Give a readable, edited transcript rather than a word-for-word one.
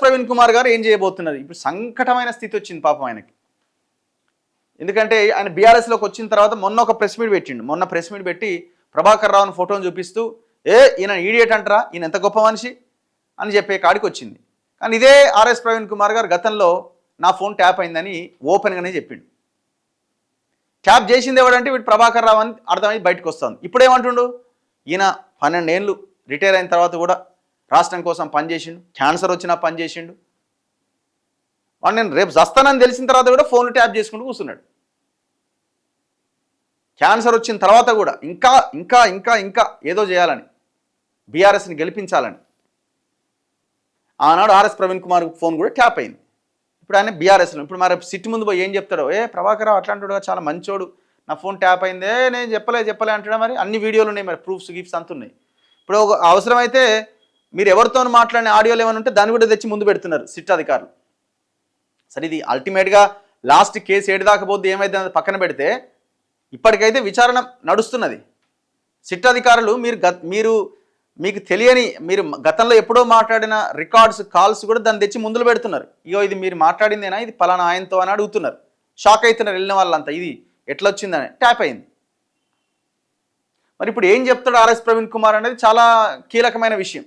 ప్రవీణ్ కుమార్ గారు ఏం చేయబోతున్నారు? ఇప్పుడు సంకటమైన స్థితి వచ్చింది పాపం ఆయనకి. ఎందుకంటే ఆయన బీఆర్ఎస్లోకి వచ్చిన తర్వాత మొన్న ఒక ప్రెస్ మీట్ పెట్టిండు. మొన్న ప్రెస్ మీట్ పెట్టి ప్రభాకర్ రావుని ఫోటోని చూపిస్తూ ఈయన ఈడియట్ అంటారా, ఈయన ఎంత గొప్ప మనిషి అని చెప్పే కాడికి వచ్చింది. కానీ ఇదే ఆర్ఎస్ ప్రవీణ్ కుమార్ గారు గతంలో నా ఫోన్ ట్యాప్ అయిందని ఓపెన్గానే చెప్పిండు. ట్యాప్ చేసింది ఎవడంటే వీడు ప్రభాకర్ రావు అని అర్థమై బయటకు వస్తుంది. ఇప్పుడు ఏమంటుండు, ఈయన 12 ఏళ్ళు రిటైర్ అయిన తర్వాత కూడా రాష్ట్రం కోసం పనిచేసిండు, క్యాన్సర్ వచ్చినా పనిచేసిండు. వాడు నేను రేపు చస్తానని తెలిసిన తర్వాత కూడా ఫోన్లు ట్యాప్ చేసుకుంటూ కూర్చున్నాడు. క్యాన్సర్ వచ్చిన తర్వాత కూడా ఇంకా ఇంకా ఇంకా ఇంకా ఏదో చేయాలని, బీఆర్ఎస్ని గెలిపించాలని. ఆనాడు ఆర్ఎస్ ప్రవీణ్ కుమార్ ఫోన్ కూడా ట్యాప్ అయింది. ఇప్పుడు ఆయన బీఆర్ఎస్లో. ఇప్పుడు మరి సిట్ ముందు పోయి ఏం చెప్తాడో, ప్రభాకర్ రావు అట్లాంటి చాలా మంచోడు, నా ఫోన్ ట్యాప్ అయిందే, నేను చెప్పలే అంటాడా? మరి అన్ని వీడియోలు ఉన్నాయి, మరి ప్రూఫ్స్ గిఫ్ట్స్ అంతున్నాయి. ఇప్పుడు అవసరమైతే మీరు ఎవరితో మాట్లాడిన ఆడియోలు ఏమైనా ఉంటే దాన్ని కూడా తెచ్చి ముందు పెడుతున్నారు సిట్ అధికారులు. సరే, ఇది అల్టిమేట్గా లాస్ట్ కేసు ఏడు దాకపోద్ది ఏమైతే పక్కన పెడితే ఇప్పటికైతే విచారణ నడుస్తున్నది. సిట్ అధికారులు మీకు తెలియని, మీరు గతంలో ఎప్పుడో మాట్లాడిన రికార్డ్స్, కాల్స్ కూడా దాన్ని తెచ్చి ముందులు పెడుతున్నారు. ఇగో ఇది మీరు మాట్లాడిందేనా, ఇది పలానా ఆయనతో అని అడుగుతున్నారు. షాక్ అవుతున్నారు వెళ్ళిన వాళ్ళంతా, ఇది ఎట్లా వచ్చిందని. ట్యాప్ అయింది. మరి ఇప్పుడు ఏం చెప్తాడు ఆర్ఎస్ ప్రవీణ్ కుమార్ అనేది చాలా కీలకమైన విషయం.